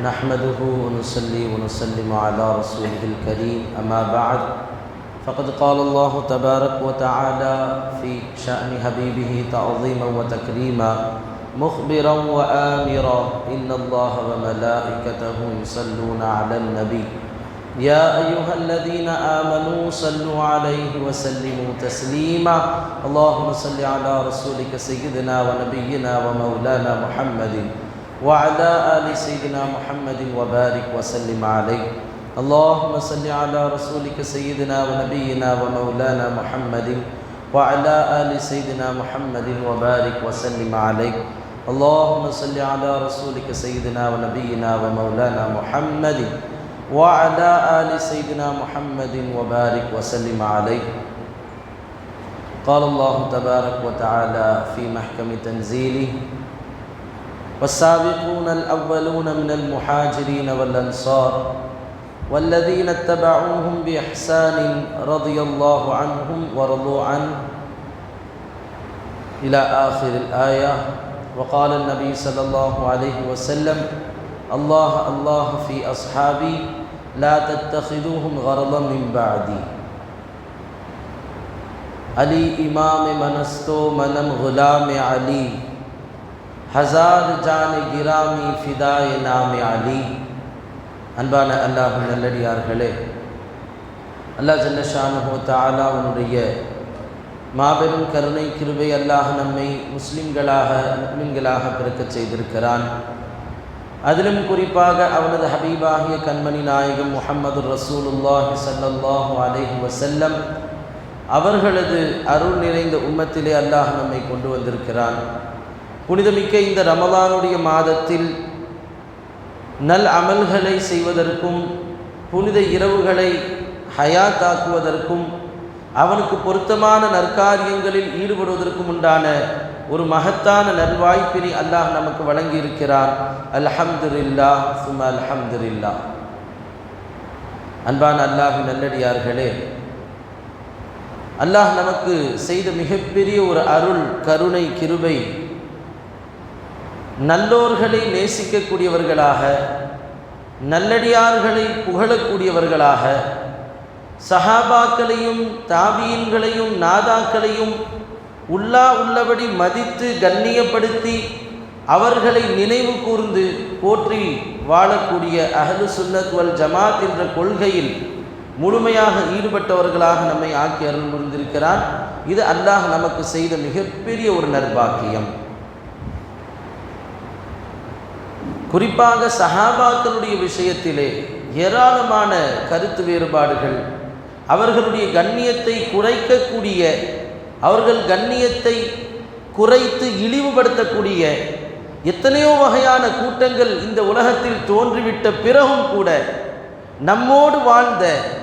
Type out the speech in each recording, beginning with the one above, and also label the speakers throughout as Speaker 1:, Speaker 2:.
Speaker 1: نحمده ونصلي ونسلم على رسوله الكريم أما بعد فقد قال الله تبارك وتعالى في شأن حبيبه تعظيما وتكريما مخبرا وآمرا إن الله وملائكته يصلون على النبي يا أيها الذين آمنوا صلوا عليه وسلموا تسليما اللهم صل على رسولك سيدنا ونبينا ومولانا محمد وعلى آل سيدنا محمد وبارك وسلم عليه اللهم صل على رسولك سيدنا ونبينا ومولانا محمد وعلى آل سيدنا محمد وبارك وسلم عليه اللهم صل على رسولك سيدنا ونبينا ومولانا محمد وعلى آل سيدنا محمد وبارك وسلم عليه قال الله تبارك وتعالى في محكم تنزيله والسابقون الأولون من المهاجرين والأنصار والذين اتبعوهم بإحسان رضي الله عنهم ورضوا عنه إلى آخر الآية وقال النبي صلى الله عليه وسلم الله الله في أصحابي لا تتخذوهم غرضا من بعدي علي إمام منستو منم غلام علي ஹசார் John கிராமி ஃபிதாய் நாமி அலி. அன்பான அல்லாஹ் நல்லடியார்களே, அல்லாஹ் ஜல்ல ஷானுஹு தஆலா அவனுடைய மாபெரும் கருணை கிருபை அல்லாஹ் நம்மை முஸ்லிம்களாக முஃமின்களாக பிறக்கச் செய்திருக்கிறான். அதிலும் குறிப்பாக அவனது ஹபீபாகிய கண்மணி நாயகம் முஹம்மது ரசூலுல்லாஹி ஸல்லல்லாஹு அலைஹி வஸல்லம் அவர்களது அருள் நிறைந்த உம்மத்திலே அல்லாஹ் நம்மை கொண்டு வந்திருக்கிறான். புனிதமிக்க இந்த ரமலானுடைய மாதத்தில் நல் அமல்களை செய்வதற்கும் புனித இரவுகளை ஹயாத்தாக்குவதற்கும் அவனுக்கு பொருத்தமான நற்காரியங்களில் ஈடுபடுவதற்கும் உண்டான ஒரு மகத்தான நல்வாய்ப்பினை அல்லாஹ் நமக்கு வழங்கியிருக்கிறான். அல்ஹம்துலில்லாஹ் சும்மா அல்ஹம்துலில்லாஹ். அன்பான அல்லாஹ் நல்லடியார்களே, அல்லாஹ் நமக்கு செய்த மிகப்பெரிய ஒரு அருள் கருணை கிருபை, நல்லோர்களை நேசிக்கக்கூடியவர்களாக நல்லடியார்களை புகழக்கூடியவர்களாக சஹாபாக்களையும் தாபீன்களையும் நாதாக்களையும் உள்ளபடி மதித்து கண்ணியப்படுத்தி அவர்களை நினைவு கூர்ந்து போற்றி வாழக்கூடிய அஹ்லு சுன்னத் வல் ஜமாத் என்ற கொள்கையில் முழுமையாக ஈடுபட்டவர்களாக நம்மை ஆக்கி அருள் புரிந்திருக்கிறான். இது அல்லாஹ் நமக்கு செய்த மிகப்பெரிய ஒரு நற்பாக்கியம். குறிப்பாக சஹாபாக்களுடைய விஷயத்திலே ஏராளமான கருத்து வேறுபாடுகள், அவர்களுடைய கண்ணியத்தை குறைக்கக்கூடிய, அவர்கள் கண்ணியத்தை குறைத்து இழிவுபடுத்தக்கூடிய எத்தனையோ வகையான கூட்டங்கள் இந்த உலகத்தில் தோன்றிவிட்ட பிறகும் கூட நம்மோடு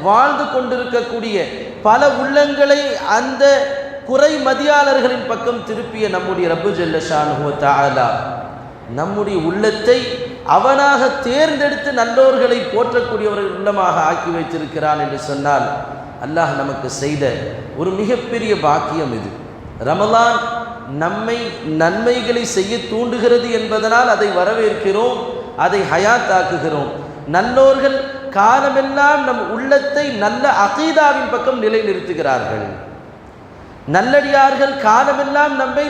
Speaker 1: வாழ்ந்து கொண்டிருக்கக்கூடிய பல உள்ளங்களை அந்த குறை மதியாளர்களின் பக்கம் திருப்பிய நம்முடைய ரப்பு ஜல்ல ஷானுஹு தஆலா நம்முடைய உள்ளத்தை அவனாக தேர்ந்தெடுத்து நல்லோர்களை போற்றக்கூடியவர்கள் உள்ளமாக ஆக்கி வைத்திருக்கிறான் என்று சொன்னால் அல்லாஹ் நமக்கு செய்த ஒரு மிகப்பெரிய பாக்கியம் இது. ரமலான் நம்மை நன்மைகளை செய்ய தூண்டுகிறது என்பதனால் அதை வரவேற்கிறோம், அதை ஹயாத்தாக்குகிறோம். நல்லோர்கள் காலமெல்லாம் நம் உள்ளத்தை நல்ல அகீதாவின் பக்கம் நிலைநிறுத்துகிறார்கள். நல்லடியார்கள் காலமெல்லாம் நம்மை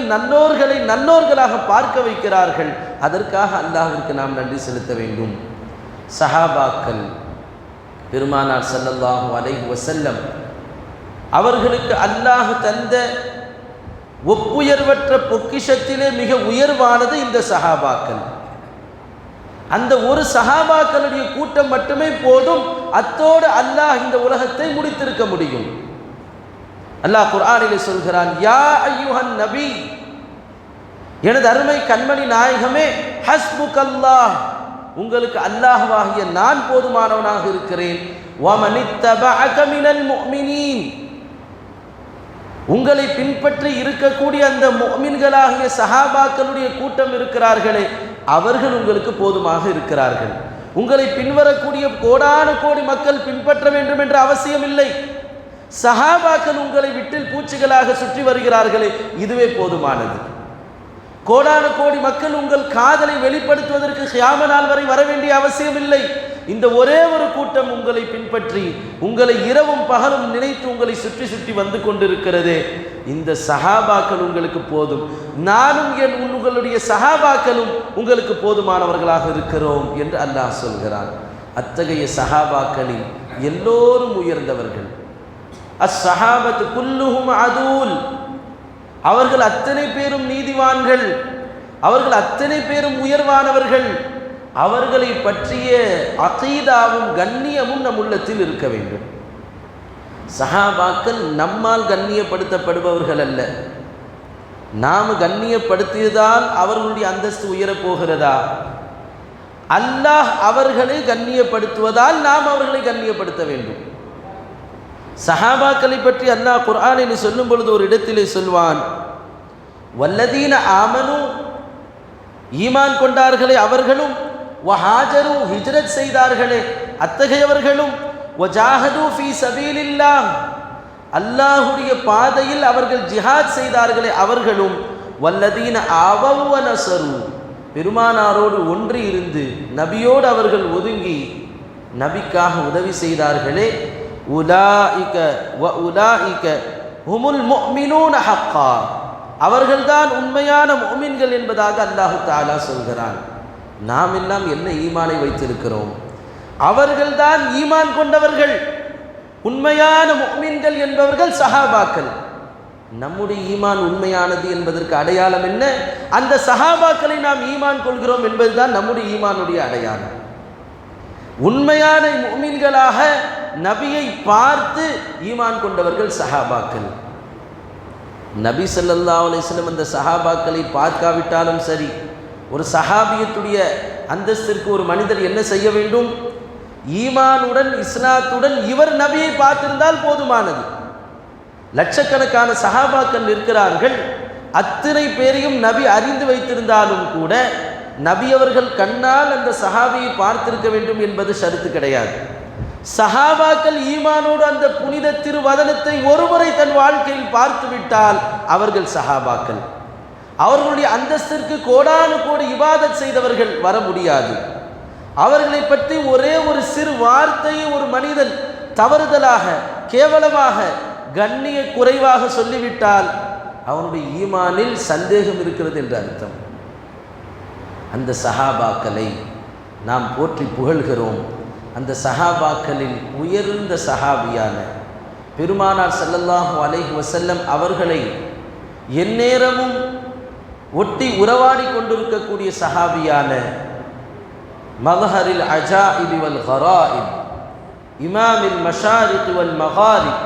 Speaker 1: நல்லோர்களாக பார்க்க வைக்கிறார்கள். அதற்காக அல்லாஹ்விற்கு நாம் நன்றி செலுத்த வேண்டும். சஹாபாக்கள் பெருமானார் ஸல்லல்லாஹு அலைஹி வஸல்லம் அவர்களுக்கு அல்லாஹ் தந்த ஒப்புயர்வற்ற பொக்கிஷத்திலே மிக உயர்வானது இந்த சஹாபாக்கள். அந்த ஒரு சஹாபாக்களுடைய கூட்டம் மட்டுமே போதும், அத்தோடு அல்லாஹ் இந்த உலகத்தை முடித்திருக்க முடியும். அல்லாஹ் குர்ஆனிலே சொல்கிறான், யா அய்யுஹன் நபி, எனது அருமை கண்மணி நாயகமே, ஹஸ்புகல்லாஹ், உங்களுக்கு அல்லாஹ்வாகிய நான் போதுமானவனாக இருக்கிறேன். வமனித்தபஅக மினல் முஃமினீன், உங்களை பின்பற்றி இருக்கக்கூடிய அந்த முஃமின்களாகிய சஹாபாக்களுடைய கூட்டம் இருக்கிறார்களே, அவர்கள் உங்களுக்கு போதுமாக இருக்கிறார்கள். உங்களை பின்வரக்கூடிய கோடான கோடி மக்கள் பின்பற்ற வேண்டும் என்ற அவசியம் இல்லை. சஹாபாக்கள் உங்களை விட்டில் பூச்சிகளாக சுற்றி வருகிறார்களே, இதுவே போதுமானது. கோடான கோடி மக்கள் உங்கள் காதலை வெளிப்படுத்துவதற்கு கியாம நாள் வரை வர வேண்டிய அவசியம் இல்லை. இந்த ஒரே ஒரு கூட்டம் உங்களை பின்பற்றி உங்களை இரவும் பகலும் நினைத்து உங்களை சுற்றி சுற்றி வந்து கொண்டிருக்கிறதே, இந்த சஹாபாக்கள் உங்களுக்கு போதும். நானும் என் உங்களுடைய சஹாபாக்களும் உங்களுக்கு போதுமானவர்களாக இருக்கிறோம் என்று அல்லாஹ் சொல்கிறான். அத்தகைய சஹாபாக்களில் எல்லோரும் உயர்ந்தவர்கள். அஸ்ஸஹாபத்து குல்லுஹும் அதூல். அவர்கள் அத்தனை பேரும் நீதிவான்கள், அவர்கள் அத்தனை பேரும் உயர்வானவர்கள். அவர்களை பற்றிய அகீதாவும் கண்ணியமும் நம் உள்ளத்தில் இருக்க வேண்டும். சஹாபாக்கள் நம்மால் கண்ணியப்படுத்தப்படுபவர்கள் அல்ல. நாம் கண்ணியப்படுத்தியதால் அவர்களுடைய அந்தஸ்து உயரப் போகிறதா? அல்லாஹ் அவர்களை கண்ணியப்படுத்துவதால் நாம் அவர்களை கண்ணியப்படுத்த வேண்டும். சஹாபாக்களை பற்றி அல்லாஹ் குர்ஆனில் சொல்லும் பொழுது ஒரு இடத்திலே சொல்வான், வல்லதீன ஆமனு, ஈமான் கொண்டார்களே அவர்களும், வஹாஜரு, ஹிஜ்ரத் செய்தார்களே அத்தகையவர்களும், வஜாஹது ஃபீ சபீலில்லாஹ், அல்லாஹுடைய பாதையில் அவர்கள் ஜிஹாத் செய்தார்களே அவர்களும், வல்லதீன ஆவவ் வ நஸரு, பெருமானாரோடு ஒன்று இருந்து நபியோடு அவர்கள் ஒதுங்கி நபிக்காக உதவி செய்தார்களே, உலாயிக வ உலாயிக ஹுமுல் முஃமினூன ஹக்கா, அவர்கள்தான் உண்மையான முஃமின்கள் என்பதாக அல்லாஹு தஆலா சொல்கிறான். நாம் எல்லாம் என்ன ஈமானை வைத்திருக்கிறோம்? அவர்கள்தான் ஈமான் கொண்டவர்கள். உண்மையான முஃமின்கள் என்பவர்கள் சஹாபாக்கள். நம்முடைய ஈமான் உண்மையானது என்பதற்கு அடையாளம் என்ன? அந்த சஹாபாக்களை நாம் ஈமான் கொள்கிறோம் என்பதுதான் நம்முடைய ஈமானுடைய அடையாளம். உண்மையான முஃமின்களாக நபியை பார்த்து ஈமான் கொண்டவர்கள் சஹாபாக்கள். நபி ஸல்லல்லாஹு அலைஹி வஸல்லம் அந்த சஹாபாக்களை பார்க்காவிட்டாலும் சரி, ஒரு சஹாபியத்துடைய அந்தஸ்திற்கு ஒரு மனிதர் என்ன செய்ய வேண்டும்? ஈமானுடன் இஸ்லாத்துடன் இவர் நபியை பார்த்திருந்தால் போதுமானது. லட்சக்கணக்கான சஹாபாக்கள் இருக்கிறார்கள். அத்தனை பேரையும் நபி அறிந்து வைத்திருந்தாலும் கூட நபி அவர்கள் கண்ணால் அந்த சஹாபியை பார்த்திருக்க வேண்டும் என்பது ஷரத்து கிடையாது. சஹாபாக்கள் ஈமானோடு அந்த புனித திருவதனத்தை ஒருமுறை தன் வாழ்க்கையில் பார்த்துவிட்டால் அவர்கள் சஹாபாக்கள். அவர்களுடைய அந்தஸ்திற்கு கோடானு கோடி இபாதத் செய்தவர்கள் வர முடியாது. அவர்களை பற்றி ஒரே ஒரு சிறு வார்த்தையை ஒரு மனிதன் தவறுதலாக கேவலமாக கண்ணிய குறைவாக சொல்லிவிட்டால் அவனுடைய ஈமானில் சந்தேகம் இருக்கிறது என்று அர்த்தம். அந்த சஹாபாக்களை நாம் போற்றி புகழ்கிறோம். அந்த சஹாபாக்களில் உயர்ந்த சஹாபியான பெருமானார் ஸல்லல்லாஹு அலைஹி வஸல்லம் அவர்களை எந்நேரமும் ஒட்டி உறவாடி கொண்டிருக்கக்கூடிய சஹாபியான மظஹரில் அஜாயிபி வல் கராயிப், இமாமில் மஷாரிக் வல் மகாரிப்,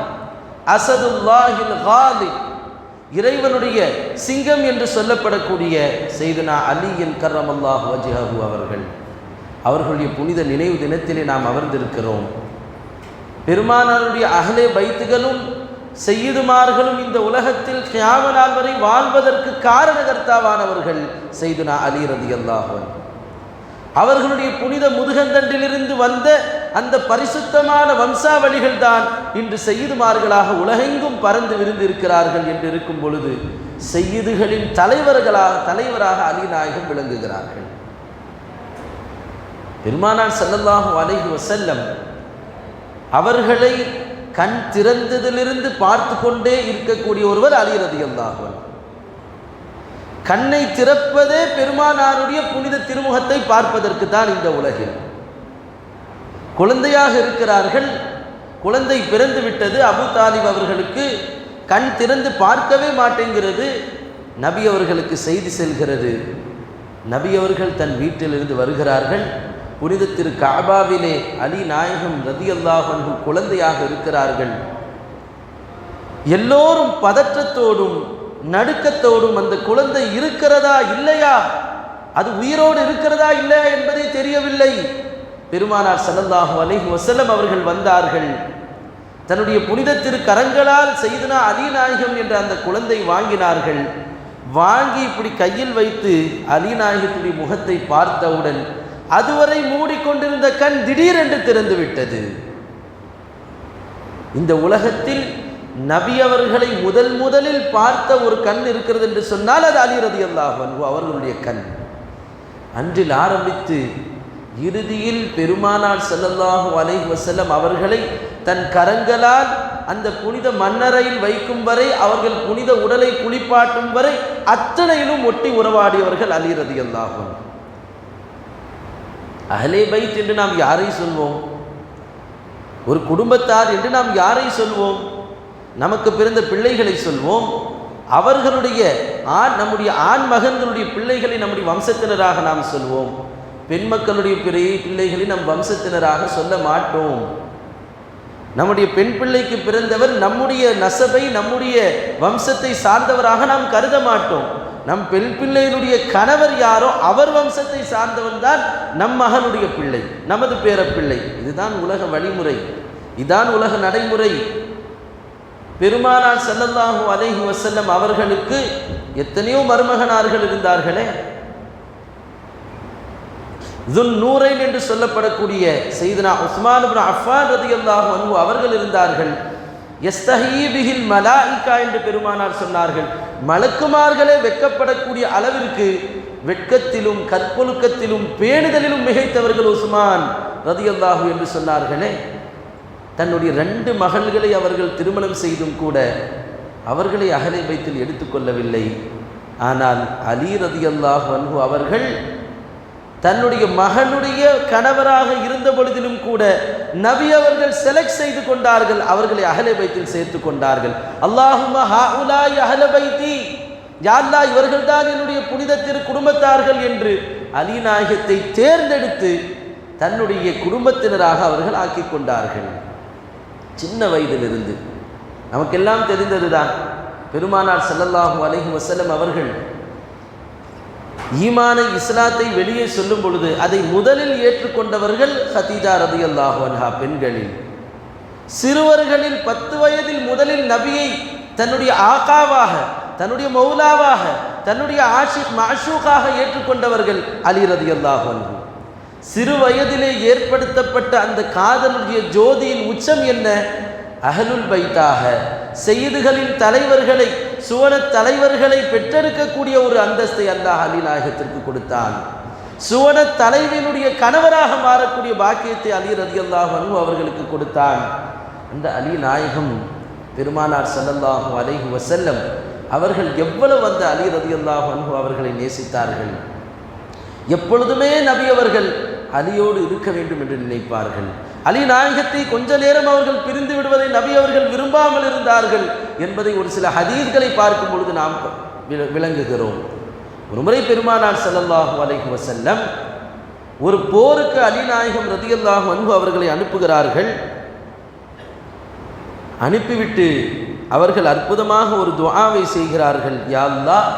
Speaker 1: அஸதுல்லாஹில் காலிப், இறைவனுடைய சிங்கம் என்று சொல்லப்படக்கூடிய சையதுனா அலியின் கர்ரமல்லாஹு வஜ்ஹஹு அவர்களுடைய புனித நினைவு தினத்திலே நாம் அமர்ந்திருக்கிறோம். பெருமானாருடைய அஹ்லே பைத்துகளும் சையதுமார்களும் இந்த உலகத்தில் கியாம நாள் வரை வாழ்வதற்கு காரணகர்த்தாவானவர்கள் சையதுனா அலி ரலியல்லாஹு அன்ஹு. அவர்களுடைய புனித முதுகந்தண்டிலிருந்து வந்த அந்த பரிசுத்தமான வம்சாவளிகள் தான் இன்று சையதுமார்களாக உலகெங்கும் பறந்து விரிந்திருக்கிறார்கள் என்று இருக்கும் பொழுது சையதுகளின் தலைவராக அலி நாயகம் விளங்குகிறார்கள். பெருமானார் ஸல்லல்லாஹு அலைஹி வஸல்லம் அவர்களை கண் திறந்ததிலிருந்து பார்த்து கொண்டே இருக்கக்கூடிய ஒருவர் அலி ரலியல்லாஹு அன்ஹு. கண்ணை திறப்பதே பெருமானாருடைய புனித திருமுகத்தை பார்ப்பதற்கு தான். இந்த உலகில் குழந்தையாக இருக்கிறார்கள், குழந்தை பிறந்து விட்டது. அபு தாலிப் அவர்களுக்கு கண் திறந்து பார்க்கவே மாட்டேங்கிறது. நபி அவர்களுக்கு செய்தி செல்கிறது. நபி அவர்கள் தன் வீட்டிலிருந்து வருகிறார்கள். புனித திரு கஅபாவிலே அலி நாயகம் ரலியல்லாஹு அன்ஹு குழந்தையாக இருக்கிறார்கள். எல்லோரும் பதற்றத்தோடும் நடுக்கத்தோடும் அந்த குழந்தை இருக்கிறதா இல்லையா, அது உயிரோடு இருக்கிறதா இல்லையா என்பதை தெரியவில்லை. பெருமானார் ஸல்லல்லாஹு அலைஹி வஸல்லம் அவர்கள் வந்தார்கள். தன்னுடைய புனித திரு கரங்களால் சையதுனா அலி நாயகம் என்ற அந்த குழந்தை வாங்கினார்கள். வாங்கி இப்படி கையில் வைத்து அலி நாயகத்துடைய முகத்தை பார்த்தவுடன் அதுவரை மூடிக்கொண்டிருந்த கண் திடீரென்று திறந்து விட்டது. இந்த உலகத்தில் நபி அவர்களை முதலில் பார்த்த ஒரு கண் இருக்கிறது என்று சொன்னால் அது அலி ரலியல்லாஹு அன்ஹு அவர்களுடைய கண். அன்றில் ஆரம்பித்து இறுதியில் பெருமானார் ஸல்லல்லாஹு அலைஹி வஸல்லம் அவர்களை தன் கரங்களால் அந்த புனித மன்னரையில் வைக்கும் வரை, அவர்கள் புனித உடலை குளிப்பாட்டும் வரை அத்தனையிலும் ஒட்டி உறவாடியவர்கள் அலி ரலியல்லாஹு அன்ஹு. அஹ்லே பைத் என்று நாம் யாரை சொல்வோம்? ஒரு குடும்பத்தார் என்று நாம் யாரை சொல்வோம்? நமக்கு பிறந்த பிள்ளைகளை சொல்வோம். அவர்களுடைய நம்முடைய ஆண் மகன்களுடைய பிள்ளைகளை நம்முடைய வம்சத்தினராக நாம் சொல்வோம். பெண் மக்களுடைய பிள்ளைகளை நம் வம்சத்தினராக சொல்ல மாட்டோம். நம்முடைய பெண் பிள்ளைக்கு பிறந்தவர் நம்முடைய நசபை, நம்முடைய வம்சத்தை சார்ந்தவராக நாம் கருத மாட்டோம். நம் பெண் பிள்ளையினுடைய கணவர் யாரோ அவர் வம்சத்தை சார்ந்தவன் தான் நம் மகனுடைய பிள்ளை, நமது பேர பிள்ளை. இதுதான் உலக வழிமுறை, இதுதான் உலக நடைமுறை. பெருமானார் ஸல்லல்லாஹு அலைஹி வஸல்லம் அவர்களுக்கு எத்தனையோ மருமகனார்கள் இருந்தார்களே. ذுன்னூரைன் என்று சொல்லப்படக்கூடிய சையதுனா உஸ்மான் இப்னு அஃபான் ரலியல்லாஹு அன்ஹு அவர்கள் இருந்தார்கள். யஸ்தஹீ பிஹில் மலாயிகா என்று பெருமானார் சொன்னார்கள். மலக்குமார்களே வெட்கப்படக்கூடிய அளவிற்கு வெட்கத்திலும் கற்பொழுக்கத்திலும் பேணுதலிலும் மிகைத்தவர்கள் உஸ்மான் ரலியல்லாஹு என்று சொன்னார்களே. தன்னுடைய 2 மகள்களை அவர்கள் திருமணம் செய்தும் கூட அவர்களை அஹ்லே பைத்தில் எடுத்துக்கொள்ளவில்லை. ஆனால் அலி ரலியல்லாஹு அன்ஹு அவர்கள் தன்னுடைய மகனுடைய கணவராக இருந்த பொழுதிலும் கூட நபி அவர்கள் செலக்ட் செய்து கொண்டார்கள், அவர்களை அஹ்லே பைத்தில் சேர்த்து கொண்டார்கள். அல்லாஹும்ம ஹாஉலாய் அஹ்லே பைத்தி, யா அல்லாஹ் இவர்கள் தான் என்னுடைய புனித திரு குடும்பத்தார்கள் என்று அலி நாயகத்தை தேர்ந்தெடுத்து தன்னுடைய குடும்பத்தினராக அவர்கள் ஆக்கி கொண்டார்கள். சின்ன வயதிலிருந்து நமக்கெல்லாம் தெரிந்ததுதான். பெருமானார் ஸல்லல்லாஹு அலைஹி வஸல்லம் அவர்கள் ஈமானை இஸ்லாத்தை வெளியே சொல்லும் பொழுது அதை முதலில் ஏற்றுக்கொண்டவர்கள் ஹதீஜா ரலியல்லாஹு அன்ஹா பெண்களில். சிறுவர்களில் 10 வயதில் முதலில் நபியை தன்னுடைய ஆகாவாக, தன்னுடைய மௌலாவாக, தன்னுடைய ஆஷிக் மாஷூக்காக ஏற்றுக்கொண்டவர்கள் அலி ரலியல்லாஹு அன்ஹு. சிறு வயதிலே ஏற்படுத்தப்பட்ட அந்த காதலுடைய ஜோதியின் உச்சம் என்ன? அஹ்லுல் பைத்தாக சையதுகளின் தலைவர்களை, சுவன தலைவர்களை பெற்றெடுக்கக்கூடிய ஒரு அந்தஸ்தை அல்லாஹ் அலி நாயகத்திற்கு கொடுத்தான். சுவன தலைவியினுடைய கணவராக மாறக்கூடிய பாக்கியத்தை அலி ரலியல்லாஹு அன்ஹு அவர்களுக்கு கொடுத்தான். அந்த அலி நாயகம் பெருமானார் ஸல்லல்லாஹு அலைஹி வஸல்லம் அவர்கள் எவ்வளவு அந்த அலி ரலியல்லாஹு அன்ஹு அவர்களை நேசித்தார்கள். எப்பொழுதுமே நபி அவர்கள் அலியோடு இருக்க வேண்டும் என்று நினைப்பார்கள். அலி நாயகத்தை கொஞ்ச நேரம் அவர்கள் பிரிந்து விடுவதை நபி அவர்கள் விரும்பாமல் இருந்தார்கள் என்பதை ஒரு சில ஹதீஸ்களை பார்க்கும் பொழுது நாம் விளங்குகிறோம். ஒருமுறை பெருமானார் ஸல்லல்லாஹு அலைஹி வஸல்லம் ஒரு போருக்கு அலி நாயகம் ரலியல்லாஹு அன்ஹு அவர்களை அனுப்புகிறார்கள். அனுப்பிவிட்டு அவர்கள் அற்புதமாக ஒரு துஆவை செய்கிறார்கள். யா அல்லாஹ்,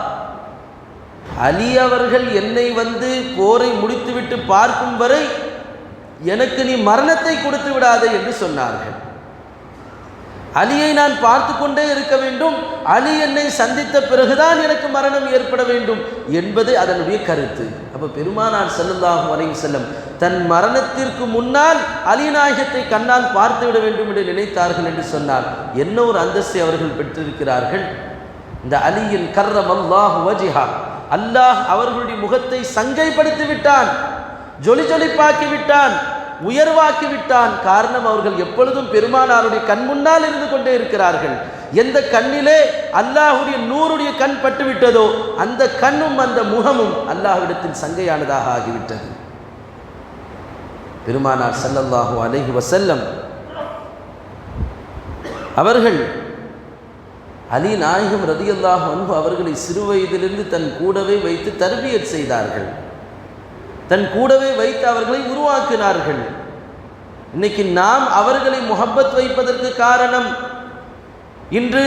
Speaker 1: அலி அவர்கள் என்னை வந்து போரை முடித்துவிட்டு பார்க்கும் வரை எனக்கு நீ மரணத்தை கொடுத்து விடாதே என்று சொன்னார்கள். அலியை நான் பார்த்து கொண்டே இருக்க வேண்டும், அலி என்னை சந்தித்த பிறகுதான் எனக்கு மரணம் ஏற்பட வேண்டும் என்பது அதனுடைய கருத்து. அப்போ பெருமானார் ஸல்லல்லாஹு அலைஹி வஸல்லம் தன் மரணத்திற்கு முன்னால் அலி நாயகத்தை கண்ணால் பார்த்து விட வேண்டும் என்று நினைத்தார்கள் என்று சொன்னார். என்ன ஒரு அந்தஸ்தை அவர்கள் பெற்றிருக்கிறார்கள்! இந்த அலியின் கர்ரமல்லாஹு வஜ்ஹா, அல்லாஹ் அவர்களுடைய முகத்தை சங்கைப்படுத்தி விட்டான், ஜொலி ஜொலிப்பாக்கி விட்டான், உயர்வாக்கி விட்டான். காரணம், அவர்கள் எப்பொழுதும் பெருமானாருடைய கண் முன்னால் இருந்து கொண்டே இருக்கிறார்கள். எந்த கண்ணிலே அல்லாஹுடைய நூறுடைய கண் பட்டுவிட்டதோ அந்த கண்ணும் அந்த முகமும் அல்லாஹ்விடத்தில் சங்கையானதாக ஆகிவிட்டது. பெருமானார் ஸல்லல்லாஹு அலைஹி வஸல்லம் அவர்கள் அலி நாயகம் ரலியல்லாஹு அன்ஹு அவர்களை சிறுவயதிலிருந்து தன் கூடவே வைத்து தர்பியத் செய்தார்கள், தன் கூடவே வைத்து அவர்களை உருவாக்கினார்கள். இன்னைக்கு நாம் அவர்களை முஹப்பத் வைப்பதற்கு காரணம், இன்று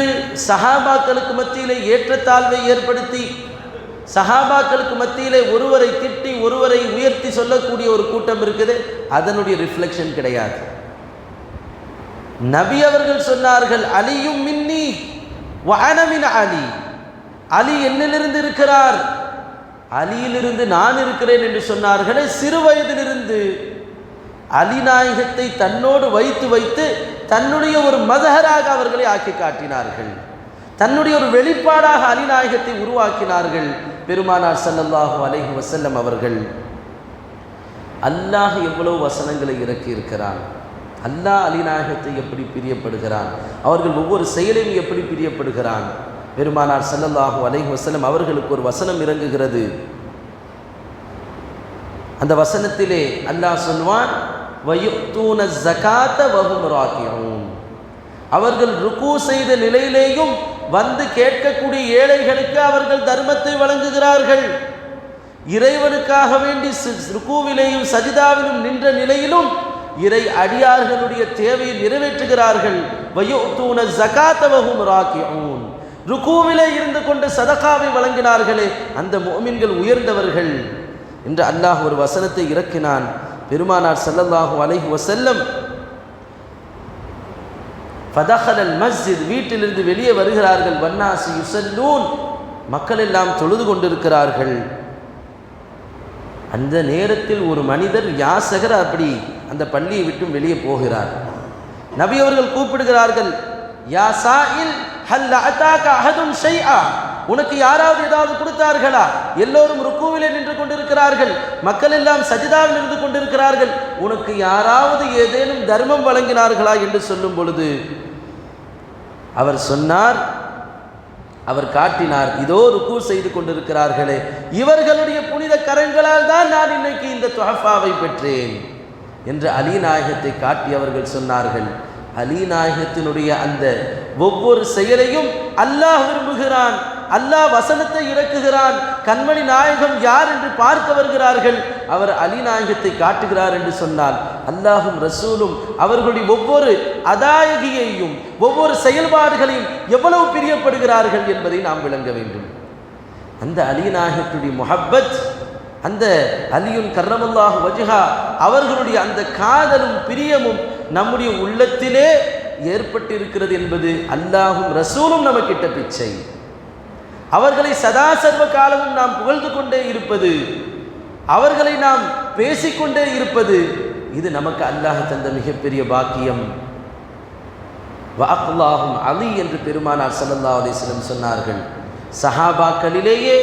Speaker 1: சஹாபாக்களுக்கு மத்தியிலே ஏற்றத்தாழ்வை ஏற்படுத்தி, சஹாபாக்களுக்கு மத்தியிலே ஒருவரை திட்டி ஒருவரை உயர்த்தி சொல்லக்கூடிய ஒரு கூட்டம் இருக்குது. அதனுடைய ரிஃப்ளெக்ஷன் கிடையாது. நபி அவர்கள் சொன்னார்கள், அலியும் மின்னி வ அன மின் அலி, அலி என்னிலிருந்து இருக்கிறார், அலியிலிருந்து நான் இருக்கிறேன் என்று சொன்னார்களே. சிறு வயதிலிருந்து அலி நாயகத்தை தன்னோடு வைத்து வைத்து தன்னுடைய ஒரு மதஹராக அவர்களை ஆக்கி காட்டினார்கள். தன்னுடைய ஒரு வெளிப்பாடாக அலிநாயகத்தை உருவாக்கினார்கள் பெருமானார் ஸல்லல்லாஹு அலைஹி வஸல்லம் அவர்கள். அல்லாஹ் எவ்வளவு வசனங்களை இறக்கி இருக்கிறான், அல்லாஹ் அலிநாயகத்தை எப்படி பிரியப்படுகிறான், அவர்கள் ஒவ்வொரு செயலையும் எப்படி பிரியப்படுகிறான். பெருமானார் ஸல்லல்லாஹு அலைஹி வஸல்லம் அவர்களுக்கு ஒரு வசனம் இறங்குகிறது. அந்த வசனத்திலே அல்லாஹ் சொல்வான், வயுத்தூன ஸகாத வஹும் ராகிஊன். அவர்கள் ருக்கு செய்த நிலையிலேயும் வந்து கேட்கக்கூடிய ஏழைகளுக்கு அவர்கள் தர்மத்தை வழங்குகிறார்கள். இறைவனுக்காக வேண்டி ருக்குவிலேயும் சஜிதாவிலும் நின்ற நிலையிலும் இறை அடியார்களுடைய தேவையை நிறைவேற்றுகிறார்கள். வயுத்தூன ஸகாத வஹும் ராகிஊன். ருக்குவிலே இருந்து கொண்டு சதகாவை வழங்கினார்களே, அந்த முஃமின்கள் உயர்ந்தவர்கள் என்று அல்லாஹ் ஒரு வசனத்தை இறக்கினான். பெருமானார் ஸல்லல்லாஹு அலைஹி வஸல்லம் ஃபதஹலல் மஸ்ஜித், வீட்டிலிருந்து வெளியே வருகிறார்கள். வன்னாசி யுஸல்லூன், மக்கள் எல்லாம் தொழுது கொண்டிருக்கிறார்கள். அந்த நேரத்தில் ஒரு மனிதர் யாசகர் அப்படி அந்த பள்ளியை விட்டு வெளியே போகிறார். நபி அவர்கள் கூப்பிடுகிறார்கள், யா சாயில் ஹல் அதாக அஹதுன் ஷைஆ, உனக்கு யாராவது ஏதாவது கொடுத்தார்களா? எல்லோரும் ருக்குவிலே நின்று கொண்டிருக்கிறார்கள், மக்கள் எல்லாம் சஜிதாவில் இருந்து கொண்டிருக்கிறார்கள், உனக்கு யாராவது ஏதேனும் தர்மம் வழங்கினார்களா என்று சொல்லும் பொழுது அவர் சொன்னார், அவர் காட்டினார், இதோ ருக்கு செய்து கொண்டிருக்கிறார்களே, இவர்களுடைய புனித கரங்களால் தான் நான் இன்னைக்கு இந்த துஹஃபாவை பெற்றேன் என்று அலி நாயகத்தை காட்டி அவர்கள் சொன்னார்கள். அலி நாயகத்தினுடைய அந்த ஒவ்வொரு செயலையும் அல்லாஹ் விரும்புகிறான். அல்லாஹ் வசனத்தை இறக்குகிறான். கண்மணி நாயகம் யார் என்று பார்க்க வருகிறார்கள், அவர் அலி நாயகத்தை காட்டுகிறார் என்று சொன்னால் அல்லாஹும் ரசூலும் அவர்களுடைய ஒவ்வொரு அதாயகியையும் ஒவ்வொரு செயல்பாடுகளையும் எவ்வளவு பிரியப்படுகிறார்கள் என்பதை நாம் விளங்க வேண்டும். அந்த அலி நாயகத்துடைய முஹப்பத், அந்த அலியுன் கர்ரமல்லாஹு வஜ்ஹா அவர்களுடைய அந்த காதலும் பிரியமும் நம்முடைய உள்ளத்திலே ஏற்பட்டிருக்கிறது என்பது அல்லாஹும் ரசூலும் நமக்கிட்ட பிச்சை. அவர்களை சதா சர்வ காலமும் நாம் புகழ்ந்து கொண்டே இருப்பது, அவர்களை நாம் பேசிக்கொண்டே இருப்பது, இது நமக்கு அல்லாஹ் தந்த மிகப்பெரிய பாக்கியம். வஅக்லாஹும் அலி என்று பெருமானார் ஸல்லல்லாஹு அலைஹி வஸல்லம் சொன்னார்கள். சஹாபாக்களிலேயே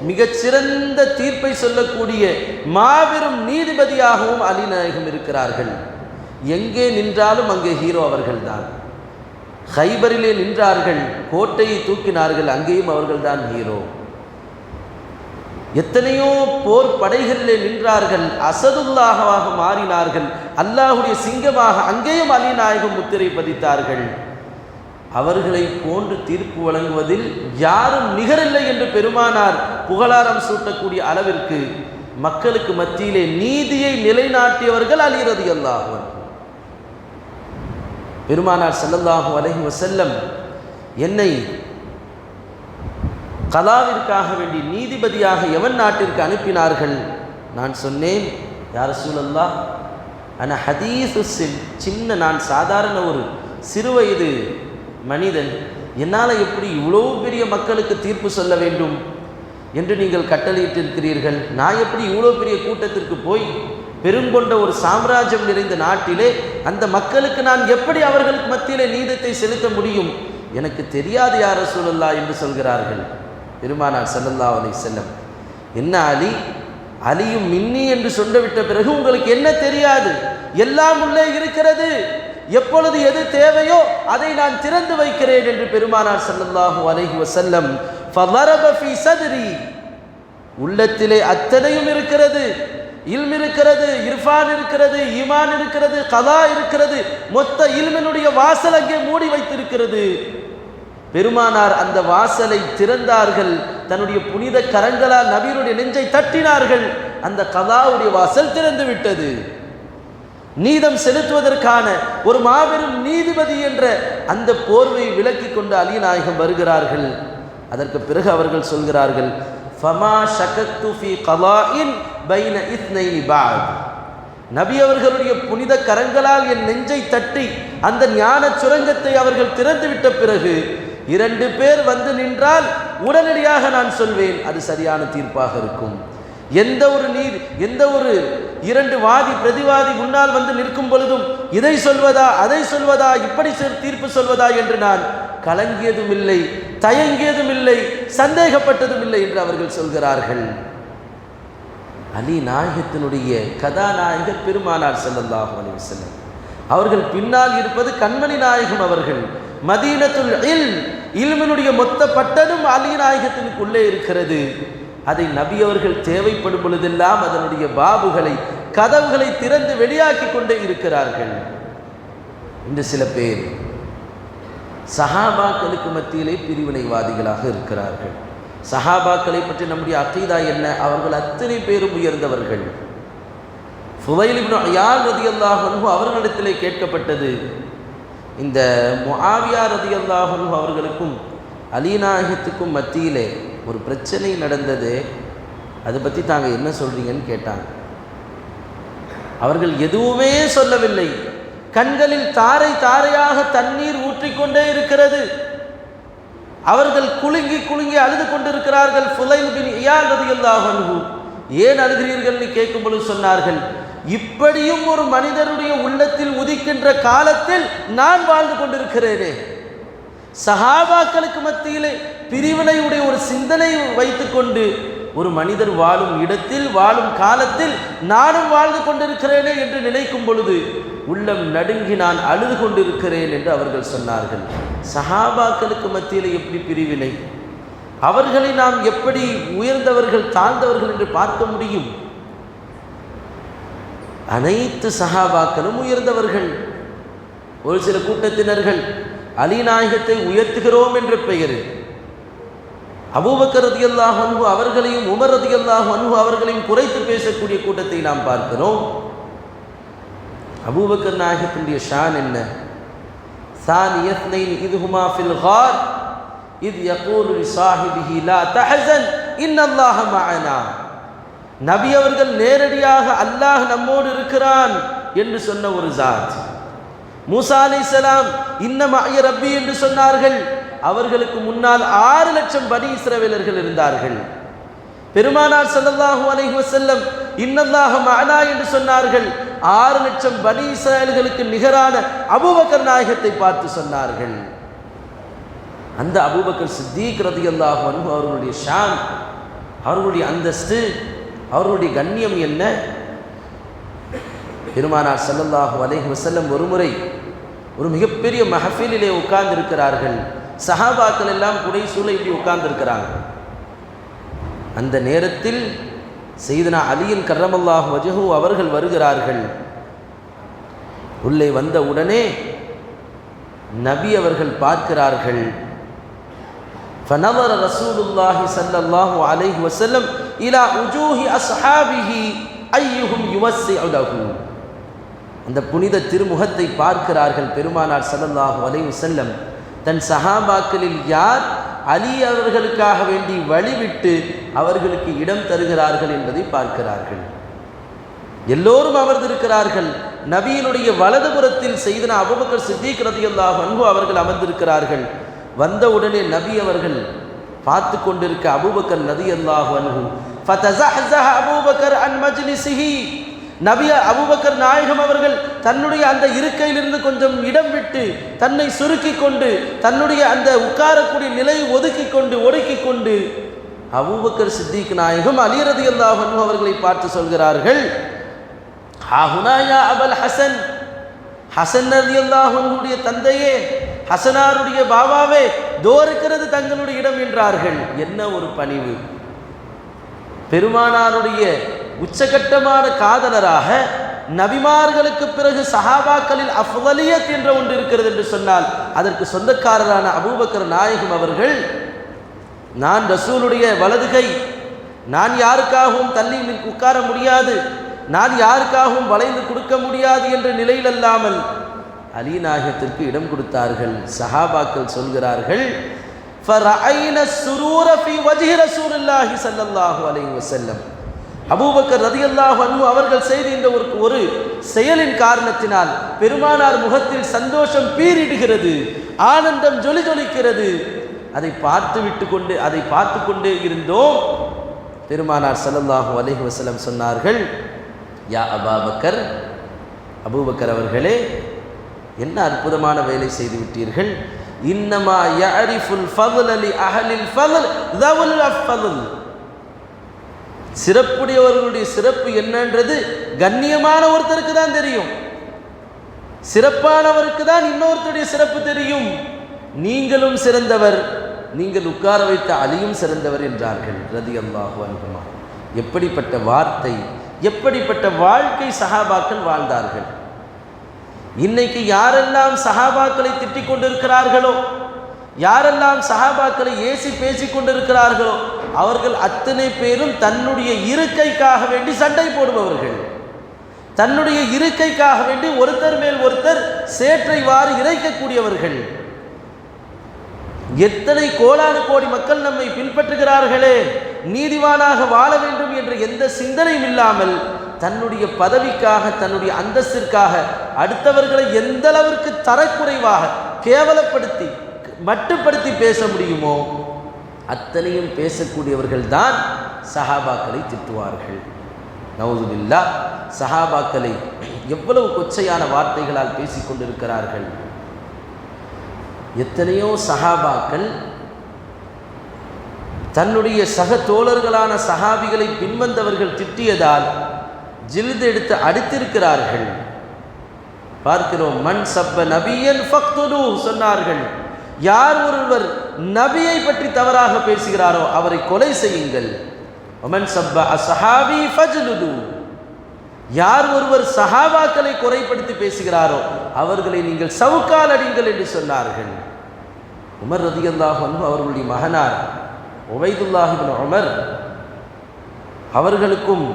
Speaker 1: மிகச்சிறந்த தீர்ப்பை சொல்லக்கூடிய மாபெரும் நீதிபதியாகவும் அலி நாயகம் இருக்கிறார்கள். எங்கே நின்றாலும் அங்கே ஹீரோ அவர்கள்தான். ஹைபரிலே நின்றார்கள், கோட்டையை தூக்கினார்கள், அங்கேயும் அவர்கள்தான் ஹீரோ. எத்தனையோ போர் படைகளிலே நின்றார்கள், அசதுல்லாஹாக மாறினார்கள், அல்லாஹுடைய சிங்கமாக, அங்கேயும் அலி நாயகம் முத்திரை பதித்தார்கள். அவர்களை போன்று தீர்ப்பு வழங்குவதில் யாரும் நிகரில்லை என்று பெருமானார் புகழாரம் சூட்டக்கூடிய அளவிற்கு மக்களுக்கு மத்தியிலே நீதியை நிலைநாட்டியவர்கள் அலி ரலியல்லாஹு அன்ஹு. பெருமானார் ஸல்லல்லாஹு அலைஹி வஸல்லம் என்னை கலாவிற்காக வேண்டி நீதிபதியாக யமன் நாட்டிற்கு அனுப்பினார்கள். நான் சொன்னேன், யா ரசூலல்லாஹ், அன ஹதீஸு சின், சின்ன நான் சாதாரண ஒரு சிறுவயது மனிதன், என்னால் எப்படி இவ்வளோ பெரிய மக்களுக்கு தீர்ப்பு சொல்ல வேண்டும் என்று நீங்கள் கட்டளையிட்டிருக்கிறீர்கள். நான் எப்படி இவ்வளோ பெரிய கூட்டத்திற்கு போய் பெருங்கொண்ட ஒரு சாம்ராஜ்யம் நிறைந்த நாட்டிலே அந்த மக்களுக்கு நான் எப்படி அவர்களுக்கு மத்தியிலே நீதத்தை செலுத்த முடியும்? எனக்கு தெரியாது யா ரசூலல்லாஹ் என்று சொல்கிறார்கள் பெருமானார் ஸல்லல்லாஹு அலைஹி வஸல்லம். என்ன அலி, அலியும் மின்னி என்று சொல்லிவிட்ட பிறகு உங்களுக்கு என்ன தெரியாது? எல்லாம் உள்ளே இருக்கிறது, எப்பொழுது எது தேவையோ அதை நான் திறந்து வைக்கிறேன் என்று பெருமானார் ஸல்லல்லாஹு அலைஹி வஸல்லம் ஃபதரப ஃபீ ஸத்ரி, உள்ளத்திலே அத்தனையும் இருக்கிறது. இல்ம் இருக்கிறது, இர்ஃபான் இருக்கிறது, ஈமான் இருக்கிறது, கலா இருக்கிறது, மொத்த இல்மினுடைய வாசல் அங்கே மூடி வைத்திருக்கிறது. பெருமானார் அந்த வாசலை திறந்தார்கள், தன்னுடைய புனித கரங்களால் நபியுடைய நெஞ்சை தட்டினார்கள். அந்த கலாவுடைய வாசல் திறந்து விட்டது. நீதம் செலுத்துவதற்கான ஒரு மாபெரும் நீதிபதி என்ற அந்த போர்வை விலக்கி கொண்டு அலி நாயகம் வருகிறார்கள். அதற்கு பிறகு அவர்கள் சொல்கிறார்கள், ஃபமா ஷகத்து ஃபீ கலாஇன் பைன இத்னைனி பஅத், நபி அவர்களுடைய புனித கரங்களால் என் நெஞ்சை தட்டி அந்த ஞான சுரங்கத்தை அவர்கள் திறந்து விட்ட பிறகு 2 பேர் வந்து நின்றால் உடனடியாக நான் சொல்வேன் அது சரியான தீர்ப்பாக இருக்கும். எந்த ஒரு இரண்டு வாதி பிரதிவாதி முன்னால் வந்து நிற்கும் பொழுதும் இதை சொல்வதா அதை சொல்வதா இப்படி தீர்ப்பு சொல்வதா என்று நான் கலங்கியதும் இல்லை, தயங்கியதும் இல்லை, சந்தேகப்பட்டதும் இல்லை என்று அவர்கள் சொல்கிறார்கள். அலி நாயகத்தினுடைய கதாநாயகர் பெருமானார் ஸல்லல்லாஹு அலைஹி வஸல்லம். அவர்கள் பின்னால் இருப்பது கண்மணி நாயகம் அவர்கள். மதீனத்துல் இல்மினுடைய மொத்த பட்டனும் அலி நாயகத்தினுக்குள்ளே இருக்கிறது. அதை நபி அவர்கள் தேவைப்படும் பொழுதெல்லாம் அதனுடைய பாபுகளை கதவுகளை திறந்து வெளியாக்கி கொண்டே இருக்கிறார்கள். இன்று சில பேர் சஹாபாக்களுக்கு மத்தியிலே பிரிவினைவாதிகளாக இருக்கிறார்கள். சஹாபாக்களை பற்றி நம்முடைய அகீதா என்ன? அவர்கள் அத்தனை பேரும் உயர்ந்தவர்கள். ஃபுதைல் இப்னு இயாத் ரலியல்லாஹு அன்ஹு அவர்களிடத்திலே கேட்கப்பட்டது, இந்த முஆவியா ரலியல்லாஹு அன்ஹு அவர்களுக்கும் அலி நாயகத்துக்கும் மத்தியிலே ஒரு பிரச்சனை நடந்தது, அதை பற்றி தாங்க என்ன சொல்றீங்கன்னு கேட்டாங்க. அவர்கள் எதுவுமே சொல்லவில்லை. கண்களில் தாரை தாரையாக தண்ணீர் ஊற்றிக்கொண்டே இருக்கிறது. அவர்கள் குலுங்கி குலுங்கி அழுது கொண்டிருக்கிறார்கள். ஃபுதைல் பின் இயாத் ரலியல்லாஹு அன்ஹு, ஏன் அழுகிறீர்கள்னு கேட்கும் பொழுது சொன்னார்கள், இப்படியும் ஒரு மனிதருடைய உள்ளத்தில் உதிக்கின்ற காலத்தில் நான் வாழ்ந்து கொண்டிருக்கிறேனே. சஹாபாக்களுக்கு மத்தியிலே பிரிவினையுடைய ஒரு சிந்தனை வைத்துக்கொண்டு ஒரு மனிதர் வாழும் இடத்தில் வாழும் காலத்தில் நானும் வாழ்ந்து கொண்டிருக்கிறேனே என்று நினைக்கும் பொழுது உள்ளம் நடுங்கி நான் அழுது கொண்டிருக்கிறேன் என்று அவர்கள் சொன்னார்கள். சஹாபாக்களுக்கு மத்தியிலே எப்படி பிரிவினை? அவர்களை நாம் எப்படி உயர்ந்தவர்கள் தாழ்ந்தவர்கள் என்று பார்க்க முடியும்? அனைத்து சஹாபாக்களும் உயர்ந்தவர்கள். ஒரு சில கூட்டத்தினர்கள் அலி நாயகத்தை உயர்த்துகிறோம் என்ற பெயரில் அபூபக்கர் ரலியல்லாஹு அன்ஹு அவர்களையும் உமர் ரலியல்லாஹு அன்ஹு அவர்களையும் குறைத்து பேசக்கூடிய கூட்டத்தை நாம் பார்க்கிறோம். அபூபக்கர் நாயகத்தினுடைய ஷான் என்ன? ثاني اثنين إذ هما في الغار إذ يقول لصاحبه لا تحزن إن الله معنا. நபி அவர்கள் நேரடியாக அல்லாஹ் நம்மோடு இருக்கிறான் என்று சொன்ன ஒரு ஜாத். மூசா அலைஹிஸ்ஸலாம் இன்ன மஅய ரப்பி என்று சொன்னார்கள். அவர்களுக்கு முன்னால் 6 லட்சம் பனி இஸ்ரவேலர்கள் இருந்தார்கள். பெருமானார் ஸல்லல்லாஹு அலைஹி வஸல்லம் இன்னல்லாஹ மஅனா என்று சொன்னார்கள். 6 லட்சம் பனி இஸ்ரவேலர்களுக்கு நிகரான அபூபக்கர் நாயகத்தை பார்த்து சொன்னார்கள். அந்த அபூபக்கர் சித்தீக் ரலியல்லாஹு அன்ஹு அவர்களுடைய ஷான், அவர்களுடைய அந்தஸ்து, அவர்களுடைய கண்ணியம் என்ன? பெருமானார் ஸல்லல்லாஹு அலைஹி வஸல்லம் ஒருமுறை ஒரு மிகப்பெரிய மஹஃபிலிலே உட்கார்ந்து இருக்கிறார்கள். சஹாபாக்கள் எல்லாம் புடைசூழ இப்படி உட்கார்ந்து இருக்கிறாங்க. அந்த நேரத்தில் சையதுனா அலியின் கர்ரமல்லாஹு வஜஹு அவர்கள் வருகிறார்கள். உள்ளே வந்த உடனே நபி அவர்கள் பார்க்கிறார்கள். فنظر رسول الله صلى الله عليه وسلم الى وجوه اصحابه ايهم يوسع له. அந்த புனித திருமுகத்தை பார்க்கிறார்கள். பெருமானார் ஸல்லல்லாஹு அலைஹி வஸல்லம் தன் சஹாபாக்களில் யார் அலி அவர்களுக்காக வேண்டி வழிவிட்டு அவர்களுக்கு இடம் தருகிறார்கள் என்பதை பார்க்கிறார்கள். எல்லோரும் அமர்ந்திருக்கிறார்கள். நபியினுடைய வலதுபுறத்தில் சையதுனா அபூபக்கர் சித்தீக் ரலியல்லாஹு அன்ஹு அவர்கள் அமர்ந்திருக்கிறார்கள். வந்த உடனே நபி அவர்கள் பார்த்து கொண்டிருக்க அபூபக்கர் ரலியல்லாஹு அன்ஹு ஃபதஸஹஸஹ அபூபக்கர் அன் மஜ்லிஸிஹி. நபி அபூபக்கர் நாயகம் அவர்கள் தன்னுடைய அந்த இருக்கையிலிருந்து கொஞ்சம் இடம் விட்டு தன்னை சுருக்கி கொண்டு தன்னுடைய அந்த உட்காரக்கூடிய நிலையை ஒடுக்கிக் கொண்டு அபூபக்கர் சித்தீக் நாயகம் அலி ரலியல்லாஹு அன்ஹு அவர்களை பார்த்து சொல்கிறார்கள், ஹாஹுனா யா அபல் ஹசன், ஹசன் ரலியல்லாஹு அன்ஹுடைய தந்தையே, ஹசனாருடைய பாபாவே, தோறுக்கிறது தங்களுடைய இடம் என்றார்கள். என்ன ஒரு பணிவு! பெருமானாருடைய உச்சகட்டமான காதலராக நபிமார்களுக்கு பிறகு சஹாபாக்களில் அஃதலியத் என்ற ஒன்று இருக்கிறது என்று சொன்னால் அதற்கு சொந்தக்காரரான அபூபக்கர் நாயகம் அவர்கள், நான் ரசூலுடைய வலதுகை, நான் யாருக்காகவும் தள்ளி உட்கார முடியாது, நான் யாருக்காகவும் வளைந்து கொடுக்க முடியாது என்ற நிலையில் அல்லாமல் அலி நாயகத்திற்கு இடம் கொடுத்தார்கள். சஹாபாக்கள் சொல்கிறார்கள், ஃபரஐன ஸுரூர ஃபீ வஜ்ஹி ரசூலுல்லாஹி ஸல்லல்லாஹு அலைஹி வஸல்லம். அபூபக்கர் ரலியல்லாஹு அன்ஹு அவர்கள் செய்த இந்த ஒரு செயலின் காரணத்தினால் பெருமானார் முகத்தில் சந்தோஷம் பீரிடுகிறது, ஆனந்தம் ஜொலிக்கிறது. அதை பார்த்து கொண்டே இருந்தோம். பெருமானார் ஸல்லல்லாஹு அலைஹி வஸல்லம் சொன்னார்கள், யா அபூபக்கர், அபூபக்கர் அவர்களே, என்ன அற்புதமான வேலை செய்து விட்டீர்கள். இன்னமா யஅரிஃபுல் ஃபضل லிஅஹ்லில் ஃபضل ذوul ஃபضل. சிறப்புடையவர்களுடைய சிறப்பு என்னன்றது கண்ணியமான ஒருத்தருக்கு தான் தெரியும், சிறப்பானவருக்கு தான் இன்னொருத்தருடைய சிறப்பு தெரியும். நீங்களும் சிறந்தவர், நீங்கள் உட்கார வைத்த அலியும் சிறந்தவர் என்றார்கள் ரலியல்லாஹு அன்ஹுமா. எப்படிப்பட்ட வார்த்தை, எப்படிப்பட்ட வாழ்க்கை சஹாபாக்கள் வாழ்ந்தார்கள். இன்னைக்கு யாரெல்லாம் சஹாபாக்களை திட்டிக் கொண்டிருக்கிறார்களோ, யாரெல்லாம் சஹாபாக்களை ஏசி பேசிக் கொண்டிருக்கிறார்களோ, அவர்கள் அத்தனை பேரும் தன்னுடைய இருக்கைக்காக வேண்டி சண்டை போடுபவர்கள், தன்னுடைய இருக்கைக்காக வேண்டி ஒருத்தர் மேல் ஒருத்தர் சேற்றை வாரி இறைக்கக்கூடியவர்கள். எத்தனை கோடானு கோடி மக்கள் நம்மை பின்பற்றுகிறார்களே, நீதிவானாக வாழ வேண்டும் என்ற எந்த சிந்தனையும் இல்லாமல் தன்னுடைய பதவிக்காக, தன்னுடைய அந்தஸ்திற்காக அடுத்தவர்களை எந்த அளவிற்கு தரக்குறைவாக கேவலப்படுத்தி மட்டுப்படுத்தி பேச முடியுமோ அத்தனையும் பேசக்கூடியவர்கள் தான் சஹாபாக்களை திட்டுவார்கள். நவுதுபில்லாஹ், சஹாபாக்களை எவ்வளவு கொச்சையான வார்த்தைகளால் பேசிக்கொண்டிருக்கிறார்கள். எத்தனையோ சஹாபாக்கள் தன்னுடைய சக தோழர்களான சஹாபிகளை பின்வந்தவர்கள் திட்டியதால் ஜில்து எடுத்து அடித்திருக்கிறார்கள். பார்க்கிறோம். மன் சப்ப நபியன் ஃபக்துலு சொன்னார்கள். யார் ஒருவர் நபியை பற்றி தவறாக பேசுகிறாரோ அவரை கொலை செய்யுங்கள். மன் சப்ப அஸ்ஹாபி ஃபஜ்லுது. யார் ஒருவர் சஹாபாக்களை குறைப்படுத்தி பேசுகிறாரோ அவர்களை நீங்கள் சவுக்கால் அடிங்கள் என்று சொன்னார்கள். உமர் ரலியல்லாஹு அன்ஹு அவர்களுடைய மகனார் உபைதுல்லாஹ் இப்னு உமர் அவர்களுக்கும்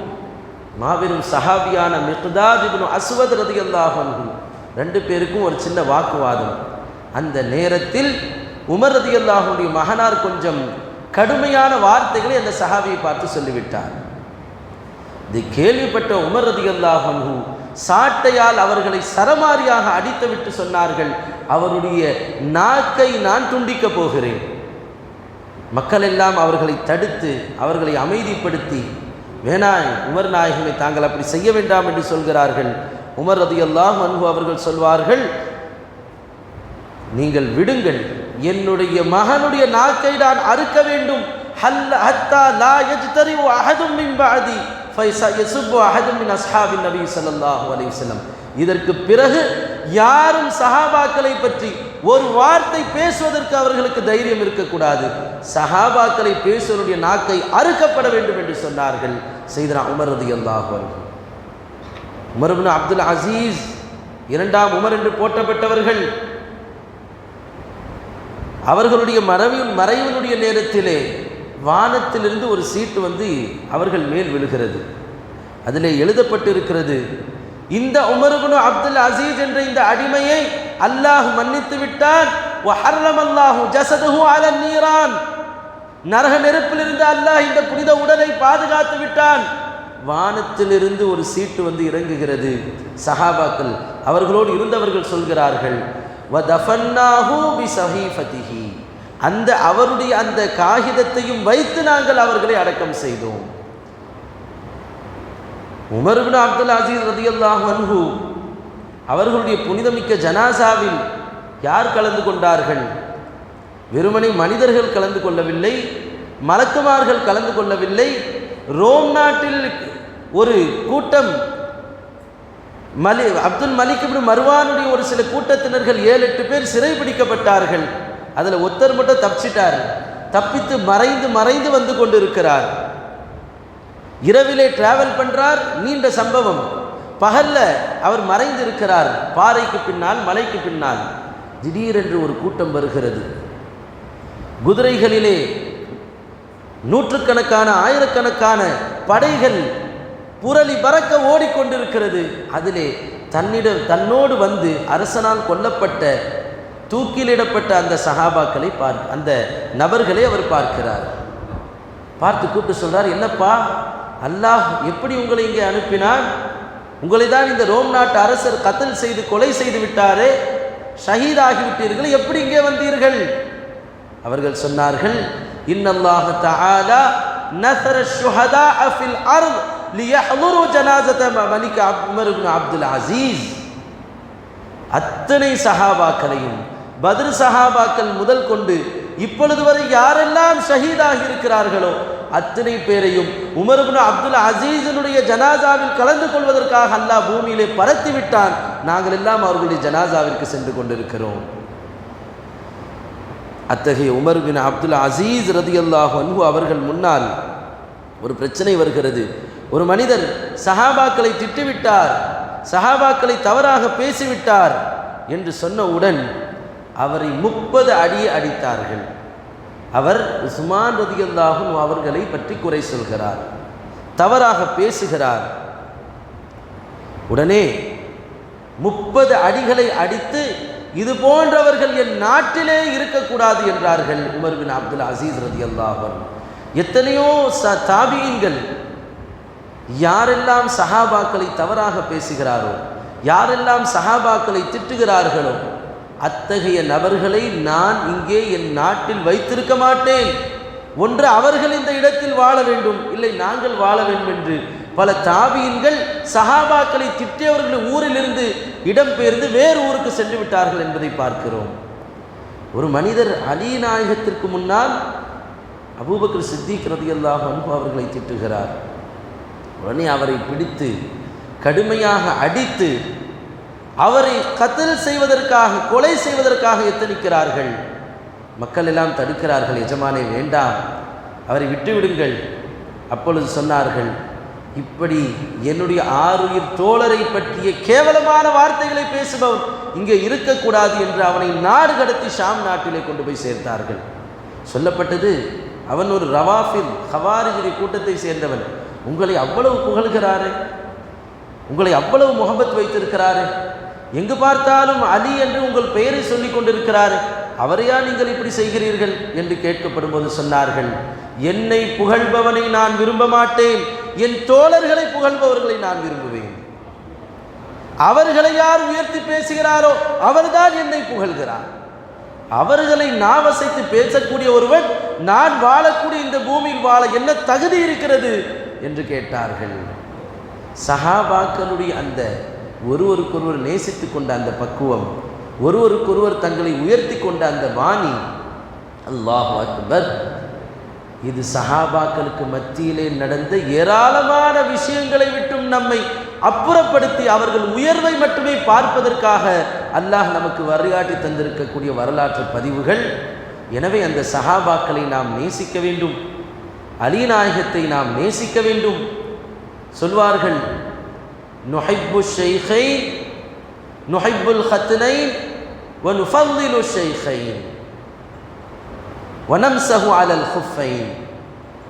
Speaker 1: மாபெரும் சஹாபியான மிக்தாத் இப்னு அஸ்வத் ரலியல்லாஹு அன்ஹு ரெண்டு பேருக்கும் ஒரு சின்ன வாக்குவாதம். அந்த நேரத்தில் உமர் ரலியல்லாஹுடைய மகனார் கொஞ்சம் கடுமையான வார்த்தைகளை அந்த சஹாபியை பார்த்து சொல்லிவிட்டார். இதை கேள்விப்பட்ட உமர் ரலியல்லாஹு அன்ஹு சாட்டையால் அவர்களை சரமாரியாக அடித்துவிட்டு சொன்னார்கள், அவருடைய நாக்கை நான் துண்டிக்கப் போகிறேன். மக்கள் எல்லாம் அவர்களை தடுத்து அவர்களை அமைதிப்படுத்தி, வேணாய் உமர் நாயகமே, தாங்கள் அப்படி செய்ய வேண்டாம் என்று சொல்கிறார்கள். உமர் ரலியல்லாஹு அன்ஹு அவர்கள் சொல்வார்கள், நீங்கள் விடுங்கள், என்னுடைய மகனுடைய நாக்கை நான் அறுக்க வேண்டும். ஹத்தா லா யஜ்தரி அஹதும் மின் பஅதி ஃபயஸுபு அஹதும் மின் அஸ்ஹாபின் நபி ஸல்லல்லாஹு அலைஹி வஸல்லம். இதற்கு பிறகு யாரும் சஹாபாக்களை பற்றி ஒரு வார்த்தை பேசுவதற்கு அவர்களுக்கு தைரியம் இருக்கக்கூடாது. சஹாபாக்களை பேசுவதனுடைய நாக்கை அறுக்கப்பட வேண்டும் என்று சொன்னார்கள் சையதுனா உமர் ரலியல்லாஹு அன்ஹு. உமர் இப்னு அப்துல் அசீஸ், இரண்டாம் உமர் என்று போற்றப்பட்டவர்கள், அவர்களுடைய மறைவினுடைய நேரத்திலே வானத்திலிருந்து ஒரு சீட்டு வந்து அவர்கள் மேல் விழுகிறது. அதிலே எழுதப்பட்டு இருக்கிறது, இந்த உமர் இப்னு அப்துல் அசீஸ் என்ற இந்த அடிமையை அல்லாஹ் மன்னித்து விட்டான். வஹர்ரமல்லாஹு ஜஸதஹு அலன் நீரான். நரக நெருப்பிலிருந்து அல்லாஹ் இந்த புனித உடலை பாதுகாத்து விட்டான். வானத்திலிருந்து ஒரு சீட்டு வந்து இறங்குகிறது. சஹாபாக்கள் அவர்களோடு இருந்தவர்கள் சொல்கிறார்கள், வதஃபன்னாஹு பிஸஹீஃபதிஹி. அந்த அவருடைய அந்த காகிதத்தையும் வைத்து நாங்கள் அவர்களை அடக்கம் செய்தோம். உமர் இப்னு அப்துல் அசீஸ் ரலியல்லாஹு அன்ஹு அவர்களுடைய புனிதமிக்க ஜனாசாவில் யார் கலந்து கொண்டார்கள்? வெறுமனே மனிதர்கள் கலந்து கொள்ளவில்லை, மலக்குமார்கள் கலந்து கொள்ளவில்லை. ரோம் நாட்டில் ஒரு கூட்டம், அப்துல் மலிக் இப்னு மர்வானுடைய ஒரு சில கூட்டத்தினர்கள் 7-8 பேர் சிறை பிடிக்கப்பட்டார்கள். அதில் ஒருத்தர் மட்டும் தப்பிச்சிட்டார். தப்பித்து மறைந்து வந்து கொண்டிருக்கிறார். இரவிலே டிராவல் பண்றார். நீண்ட சம்பவம். பகல்ல அவர் மறைந்து இருக்கிறார், பாறைக்கு பின்னால், மலைக்கு பின்னால். திடீரென்று ஒரு கூட்டம் வருகிறது. குதிரைகளிலே நூற்றுக்கணக்கான ஆயிரக்கணக்கான படைகள் புரளி பறக்க ஓடிக்கொண்டிருக்கிறது. அதிலே தன்னோடு வந்து அரசனால் கொல்லப்பட்ட, தூக்கிலிடப்பட்ட அந்த சஹாபாக்களை அந்த நபர்களை அவர் பார்க்கிறார். பார்த்து கூப்பிட்டு சொல்றார், என்னப்பா, அல்லாஹ் எப்படி உங்களை இங்கே அனுப்பினான்? உங்களை தான் இந்த ரோம் நாட்டு அரசர் கத்ல் செய்து கொலை செய்து விட்டாரே, ஷஹீதாகிவிட்டீர்கள், எப்படி இங்கே வந்தீர்கள்? அவர்கள் சொன்னார்கள், இன்னல்லாஹ தஆலா நஸர ஷுஹதாஅ ஃபில் அர்த் லியஹ்துரு ஜனாஸத மலிக் உமர் இப்னு அப்துல் அசீஸ். அத்தனை சஹாபாக்களையும் பத்ர் சஹாபாக்கள் முதல் கொண்டு இப்பொழுது வரை யாரெல்லாம் ஷஹீதாகி இருக்கிறார்களோ அத்தனை பேரையும் உமர் இப்னு அப்துல் அசீஸினுடைய ஜனாசாவில் கலந்து கொள்வதற்காக அல்லாஹ் பூமியிலே பரத்தி விட்டான். நாங்கள் எல்லாம் அவர்களுடைய ஜனாசாவிற்கு சென்று கொண்டிருக்கிறோம். அத்தகைய உமர் பின் அப்துல் அசீஸ் ரதியல்லாஹு அன்ஹு அவர்கள் முன்னால் ஒரு பிரச்சனை வருகிறது. ஒரு மனிதர் சஹாபாக்களை திட்டுவிட்டார், சஹாபாக்களை தவறாக பேசிவிட்டார் என்று சொன்னவுடன் அவரை 30 அடி அடித்தார்கள். அவர் உஸ்மான் ரதியல்லாஹு அன்ஹு அவர்களை பற்றி குறை சொல்கிறார், தவறாக பேசுகிறார். உடனே 30 அடிகளை அடித்து இது போன்றவர்கள் என் நாட்டிலே இருக்கக்கூடாது என்றார்கள் உமர் பின் அப்துல் அசீஸ் ரதியல்லாஹு அன்ஹு. எத்தனையோ தாபீன்கள் யாரெல்லாம் சஹாபாக்களை தவறாக பேசுகிறாரோ, யாரெல்லாம் சஹாபாக்களை திட்டுகிறார்களோ அத்தகைய நபர்களை நான் இங்கே என் நாட்டில் வைத்திருக்க மாட்டேன். ஒன்று அவர்கள் இந்த இடத்தில் வாழ வேண்டும், இல்லை நாங்கள் வாழ வேண்டும் என்று பல தாபீன்கள் சஹாபாக்களை திட்டியவர்கள் ஊரிலிருந்து இடம்பெயர்ந்து வேறு ஊருக்கு சென்று விட்டார்கள் என்பதை பார்க்கிறோம். ஒரு மனிதர் அலி நாயகத்திற்கு முன்னால் அபூபக்கர் சித்திக் ரலியல்லாஹு அன்ஹு அவர்களை திட்டுகிறார். உடனே அவரை பிடித்து கடுமையாக அடித்து அவரை கத்ல் செய்வதற்காக, கொலை செய்வதற்காக எத்தனிக்கிறார்கள். மக்கள் எல்லாம் தடுக்கிறார்கள், எஜமானே வேண்டாம், அவரை விட்டுவிடுங்கள். அப்பொழுது சொன்னார்கள், இப்படி என்னுடைய 6 உயிர் தோழரை பற்றிய கேவலமான வார்த்தைகளை பேசுபவன் இங்கே இருக்கக்கூடாது என்று அவனை நாடு கடத்தி ஷாம் நாட்டிலே கொண்டு போய் சேர்த்தார்கள். சொல்லப்பட்டது, அவன் ஒரு ரவாஃபில் ஹவாரிஜி கூட்டத்தை சேர்ந்தவன். உங்களை அவ்வளவு புகழ்கிறாரு, உங்களை அவ்வளவு முகப்பத் வைத்திருக்கிறாரு, எங்கு பார்த்தாலும் அலி என்று உங்கள் பெயரை சொல்லிக் கொண்டிருக்கிறாரு, அவரையா நீங்கள் இப்படி செய்கிறீர்கள் என்று கேட்கப்படும் போது சொன்னார்கள், என்னை புகழ்பவனை நான் விரும்ப மாட்டேன், என் தோழர்களை புகழ்பவர்களை நான் விரும்புவேன். அவர்களை யார் உயர்த்தி பேசுகிறாரோ அவர்தான் என்னை புகழ்கிறார். அவர்களை நாவசைத்து பேசக்கூடிய ஒருவன் நான் வாழக்கூடிய இந்த பூமியில் வாழ என்ன தகுதி இருக்கிறது என்று கேட்டார்கள். சஹாபாக்களுடைய அந்த ஒருவருக்கொருவர் நேசித்து கொண்ட அந்த பக்குவம், ஒருவருக்கொருவர் தங்களை உயர்த்தி கொண்ட அந்த வாணி, அல்லாஹு அக்பர். இது சஹாபாக்களுக்கு மத்தியிலே நடந்த ஏராளமான விஷயங்களை விட்டும் நம்மை அப்புறப்படுத்தி அவர்கள் உயர்வை மட்டுமே பார்ப்பதற்காக அல்லாஹ் நமக்கு வழிகாட்டி தந்திருக்கக்கூடிய வரலாற்று பதிவுகள். எனவே அந்த சஹாபாக்களை நாம் நேசிக்க வேண்டும், அலி நாயகத்தை நாம் நேசிக்க வேண்டும். சொல்வார்கள், நுஹிப்பு ஷைഖைன் நுஹிப்புல் ஹத்னைன் வ நுஃபல்லிலு ஷைഖைன் வ நம்ஸஹு அலல் ஹுஃபைன்.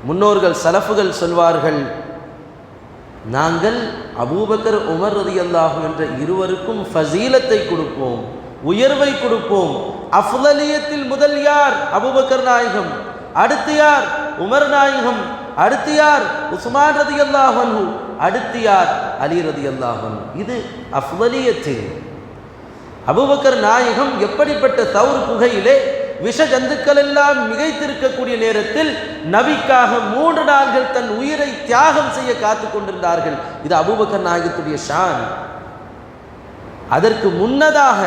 Speaker 1: முன்னோர்கள் சலஃபுகள் சொல்வார்கள், நாங்கள் அபூபக்கர் உமர் ரலியல்லாஹு என்ற இருவருக்கும் ஃபசீலத்தை கொடுப்போம், உயர்வை கொடுப்போம். அஃதலியத்தில் முதல் யார்? அபூபக்கர் நாயகம். அடுத்து யார்? உமர் நாயகம். அடுத்து யார்? உஸ்மான் ரலியல்லாஹு அன்ஹு. அடுத்து யார்? அலி ரலியல்லாஹு அன்ஹு. இது அஃதலியத்தில். அபூபக்கர் நாயகம் எப்படிப்பட்ட தௌர் குகையிலே விஷ ஜந்துக்கள் எல்லாம் மிகைத்திருக்கக்கூடிய நேரத்தில் நபிக்காக 3 நாள்கள் தன் உயிரை தியாகம் செய்ய காத்து கொண்டிருந்தார்கள். இது அபூபக்கர் நாயகத்துடைய ஷான். அதற்கு முன்னதாக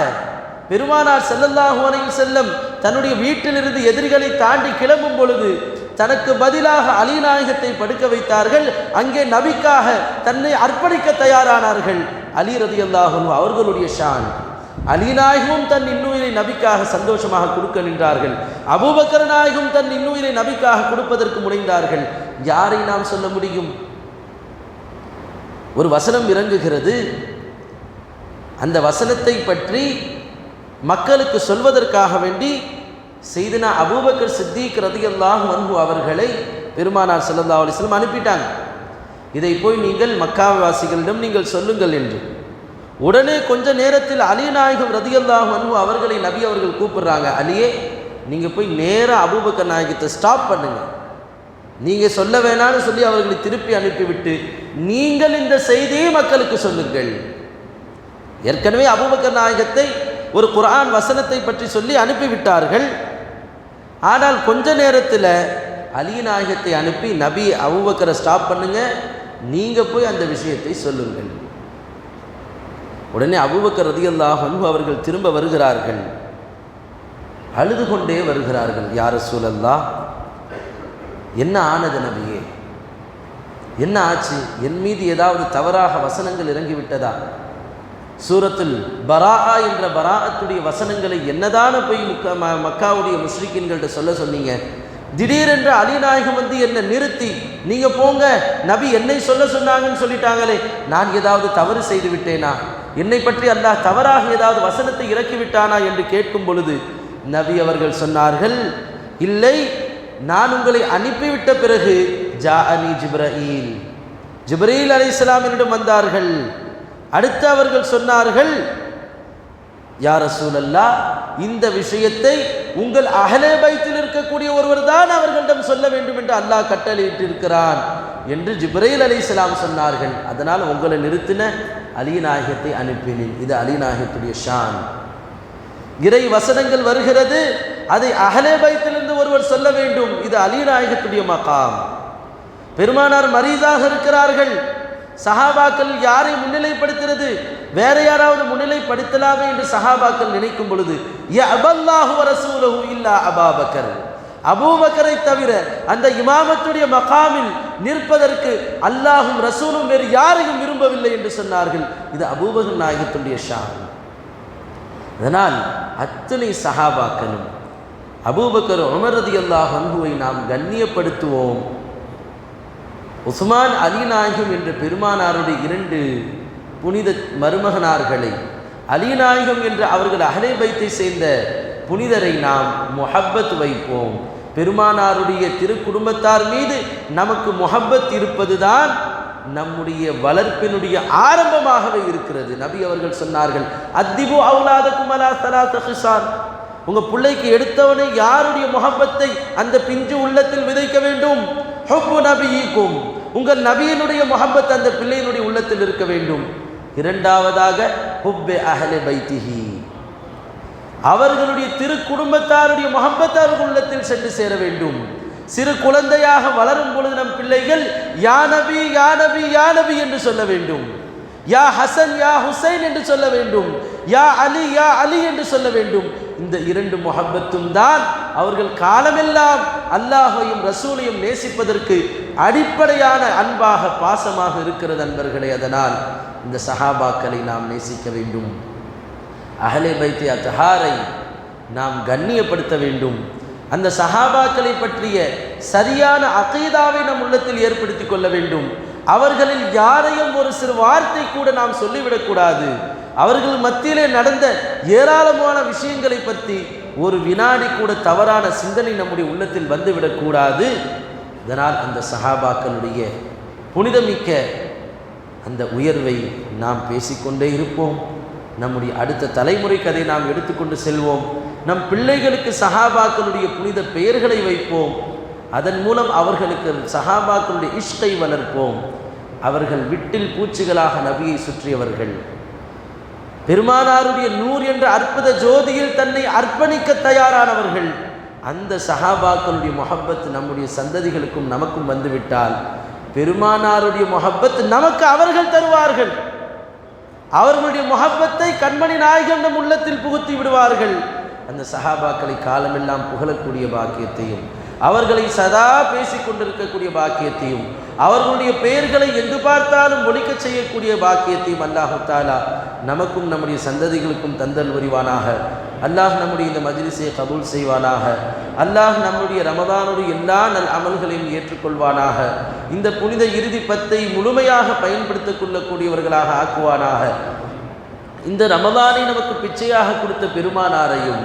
Speaker 1: பெருமானார் ஸல்லல்லாஹு அலைஹி வஸல்லம் தன்னுடைய வீட்டிலிருந்து எதிரிகளை தாண்டி கிளம்பும் பொழுது தனக்கு பதிலாக அலி நாயகத்தை படுக்க வைத்தார்கள். அங்கே நபிக்காக தன்னை அர்ப்பணிக்க தயாரானார்கள். அலி ரலியல்லாஹு அன்ஹு அவர்களுடைய ஷான். அலி நாயகமும் தன் இன்னுயிரை நபிக்காக சந்தோஷமாக கொடுக்க நின்றார்கள். அபூபக்கர் நாயகம் தன் இன்னுயிரை நபிக்காக கொடுப்பதற்கு முனைந்தார்கள். யாரை நாம் சொல்ல முடியும்? ஒரு வசனம் இறங்குகிறது. அந்த வசனத்தை பற்றி மக்களுக்கு சொல்வதற்காக வேண்டி செய்தனா அபூபக்கர் சித்திக் ரலியல்லாஹு அன்ஹு அவர்களை பெருமானார் ஸல்லல்லாஹு அலைஹி வஸல்லம் அனுப்பிட்டாங்க. இதை போய் நீங்கள் மக்காவாசிகளிடம் நீங்கள் சொல்லுங்கள் என்று. உடனே கொஞ்ச நேரத்தில் அலி நாயகம் ரலியல்லாஹு அன்ஹு அவர்களை நபி அவர்கள் கூப்பிடுறாங்க, அலியே நீங்கள் போய் நேராக அபூபக்கர் நாயகத்தை ஸ்டாப் பண்ணுங்க, நீங்கள் சொல்ல வேணான்னு சொல்லி அவர்களை திருப்பி அனுப்பிவிட்டு நீங்கள் இந்த செய்தியை மக்களுக்கு சொல்லுங்கள். ஏற்கனவே அபூபக்கர் நாயகத்தை ஒரு குர்ஆன் வசனத்தை பற்றி சொல்லி அனுப்பிவிட்டார்கள். ஆனால் கொஞ்ச நேரத்தில் அலி நாயகத்தை அனுப்பி நபி அபூபக்கரை ஸ்டாப் பண்ணுங்க, நீங்கள் போய் அந்த விஷயத்தை சொல்லுங்கள். உடனே அபூபக்கர் ரலியல்லாஹு அன்ஹு அவர்கள் திரும்ப வருகிறார்கள், அழுது கொண்டே வருகிறார்கள். யா ரசூலல்லாஹ், என்ன ஆனது நபியே, என்ன ஆச்சு, என் மீது ஏதாவது தவறாக வசனங்கள் இறங்கிவிட்டதா? சூரத்துல் பராஆ என்ற பராஅத்துடைய வசனங்களை என்னதான போய் மக்காவுடைய முஸ்லிக்கீன்கள்ட்ட சொல்ல சொன்னீங்க? திடீரென்று அலி நாயகம் வந்து என்னை நிறுத்தி நீங்கள் போங்க, நபி என்னை சொல்ல சொன்னாங்கன்னு சொல்லிட்டாங்களே, நான் ஏதாவது தவறு செய்து விட்டேனா, என்னை பற்றி அல்லாஹ் தவறாக ஏதாவது வசனத்தை இறக்கிவிட்டானா என்று கேட்கும் பொழுது நபி அவர்கள் சொன்னார்கள், இல்லை, நான் உங்களை அனுப்பிவிட்ட பிறகு ஜாஅனி ஜிப்ரீல், ஜிப்ரீல் அலைஹிஸ்ஸலாம் என்னிடம் வந்தார்கள். அடுத்து அவர்கள் சொன்னார்கள், யா ரசூலல்லாஹ், இந்த விஷயத்தை உங்கள் அஹ்லே பைத்தில் இருக்கக்கூடிய ஒருவர் தான் அவர்களிடம் சொல்ல வேண்டும் என்று அல்லாஹ் கட்டளையிட்டிருக்கிறான் என்று ஜிப்ரீல் அலைஹிஸ்ஸலாம் சொன்னார்கள். அதனால் உங்களை நிறுத்தின அலி நாயகத்தை அனுப்பினேன். இது அலி நாயகத்துடைய ஷான். இறை வசனங்கள் வருகிறது, அதை அஹ்லே பைத்திலிருந்து ஒருவர் சொல்ல வேண்டும், இது அலி நாயகத்துடைய மகாம். பெருமானார் மரீதாக இருக்கிறார்கள், சஹாபாக்கள் யாரை முன்னிலைப்படுத்துகிறது, வேற யாராவது முன்னிலைப்படுத்தலாமே என்று சஹாபாக்கள் நினைக்கும் பொழுது யஅபல்லாஹு வ ரசூலுஹு இல்லா அபூபக்கர், அபூபக்கரை தவிர அந்த இமாமத்துடைய மகாமில் நிற்பதற்கு அல்லாஹும் ரசூலும் வேறு யாரையும் விரும்பவில்லை என்று சொன்னார்கள். இது அபூபக்கர் நாயகத்துடைய ஷான். அதனால் அத்தனை சஹாபாக்களும் அபூபக்கர் உமர் ரலியல்லாஹு அன்ஹுவை நாம் கண்ணியப்படுத்துவோம். உஸ்மான் அலி நாயகம் என்ற பெருமானாருடைய 2 புனித மருமகனார்களை, அலி நாயகம் என்ற அவர்கள் அஹ்லே பைத்தை சேர்ந்த புனிதரை நாம் முஹப்பத் வைப்போம். பெருமானாருடைய திருக்குடும்பத்தார் மீது நமக்கு முஹப்பத் இருப்பதுதான் நம்முடைய வளர்ப்பினுடைய ஆரம்பமாகவே இருக்கிறது. நபி அவர்கள் சொன்னார்கள், அத்திபு அவுலாதக்கும் அலா ஸலாஸ ஹிஸான், உங்கள் பிள்ளைக்கு எடுத்தவனை யாருடைய முஹப்பத்தை அந்த பிஞ்சு உள்ளத்தில் விதைக்க வேண்டும்? ஹுப்பு நபியிக்கும், உங்கள் நபியினுடைய முஹப்பத் அந்த பிள்ளையினுடைய உள்ளத்தில் இருக்க வேண்டும். இரண்டாவதாக ஹுப்பே அஹ்லே பைத்திஹி, அவர்களுடைய திருக்குடும்பத்தாருடைய முஹப்பத் அவர்கள் உள்ளத்தில் சென்று சேர வேண்டும். சிறு குழந்தையாக வளரும் பொழுது நம் பிள்ளைகள் யா நபி யா நபி யா நபி என்று சொல்ல வேண்டும், யா ஹசன் யா ஹுசைன் என்று சொல்ல வேண்டும், யா அலி என்று சொல்ல வேண்டும். இந்த 2 முஹப்பத்தும் தான் அவர்கள் காலமெல்லாம் அல்லாஹையும் ரசூலையும் நேசிப்பதற்கு அடிப்படையான அன்பாக பாசமாக இருக்கிறது அன்பர்களே. அதனால் இந்த சஹாபாக்களை நாம் நேசிக்க வேண்டும், அஹ்லே பைத் அத்ஹாரை நாம் கண்ணியப்படுத்த வேண்டும். அந்த சஹாபாக்களை பற்றிய சரியான அகீதாவை நம் உள்ளத்தில் ஏற்படுத்தி கொள்ள வேண்டும். அவர்களில் யாரையும் ஒரு சிறு வார்த்தை கூட நாம் சொல்லிவிடக்கூடாது. அவர்கள் மத்தியிலே நடந்த ஏராளமான விஷயங்களை பற்றி ஒரு வினாடி கூட தவறான சிந்தனை நம்முடைய உள்ளத்தில் வந்துவிடக்கூடாது. இதனால் அந்த சஹாபாக்களுடைய புனிதமிக்க அந்த உயர்வை நாம் பேசிக்கொண்டே இருப்போம். நம்முடைய அடுத்த தலைமுறைக்கு அதை நாம் எடுத்துக்கொண்டு செல்வோம். நம் பிள்ளைகளுக்கு சஹாபாக்களுடைய புனித பெயர்களை வைப்போம். அதன் மூலம் அவர்களுக்கு சஹாபாக்களுடைய இஷ்கை வளர்ப்போம். அவர்கள் விட்டில் பூச்சிகளாக நபியை சுற்றியவர்கள், பெருமானாருடைய நூர் என்ற அற்புத ஜோதியில் தன்னை அர்ப்பணிக்க தயாரானவர்கள். அந்த சஹாபாக்களுடைய முஹப்பத் நம்முடைய சந்ததிகளுக்கும் நமக்கும் வந்துவிட்டால் பெருமானாருடைய முஹப்பத் நமக்கு அவர்கள் தருவார்கள். அவர்களுடைய முஹப்பத்தை கண்மணி நாயகம் நம் உள்ளத்தில் புகுத்தி விடுவார்கள். அந்த சஹாபாக்களை காலமெல்லாம் புகழக்கூடிய பாக்கியத்தையும், அவர்களை சதா பேசிக்கொண்டிருக்கக்கூடிய பாக்கியத்தையும், அவர்களுடைய பெயர்களை எங்கு பார்த்தாலும் ஒலிக்க செய்யக்கூடிய பாக்கியத்தையும் அல்லாஹு தாலா நமக்கும் நம்முடைய சந்ததிகளுக்கும் தந்தல் புரிவானாக. அல்லாஹ் நம்முடைய இந்த மஜ்லிஸை கபூல் செய்வானாக. அல்லாஹ் நம்முடைய ரமதானுடைய எல்லா நல் அமல்களையும் ஏற்றுக்கொள்வானாக. இந்த புனித இறுதி 10ஐ முழுமையாக பயன்படுத்திக் கொள்ளக்கூடியவர்களாக ஆக்குவானாக. இந்த ரமதானை நமக்கு பிச்சையாக கொடுத்த பெருமானாரையும்,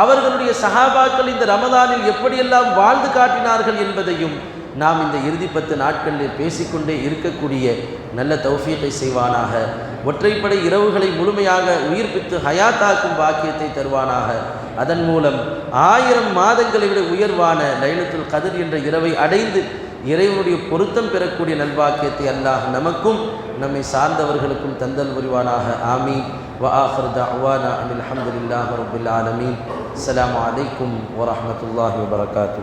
Speaker 1: அவர்களுடைய சஹாபாக்கள் இந்த ரமதானில் எப்படியெல்லாம் வாழ்ந்து காட்டினார்கள் என்பதையும் நாம் இந்த இறுதி 10 நாட்களில் பேசிக்கொண்டே இருக்கக்கூடிய நல்ல தௌஃபீகை செய்வானாக. ஒற்றைப்படை இரவுகளை முழுமையாக உயிர்ப்பித்து ஹயாத்தாக்கும் பாக்கியத்தை தருவானாக. அதன் மூலம் 1000 மாதங்களை விட உயர்வான லைலத்துல் கத்ர் என்ற இரவை அடைந்து இறைவனுடைய பொருத்தம் பெறக்கூடிய நல்பாக்கியத்தை அல்லாஹ் நமக்கும் நம்மை சார்ந்தவர்களுக்கும் தந்தல் புரிவானாக. ஆமீன். وآخر دعوانا أن الحمد لله رب العالمين. السلام عليكم ورحمة الله وبركاته.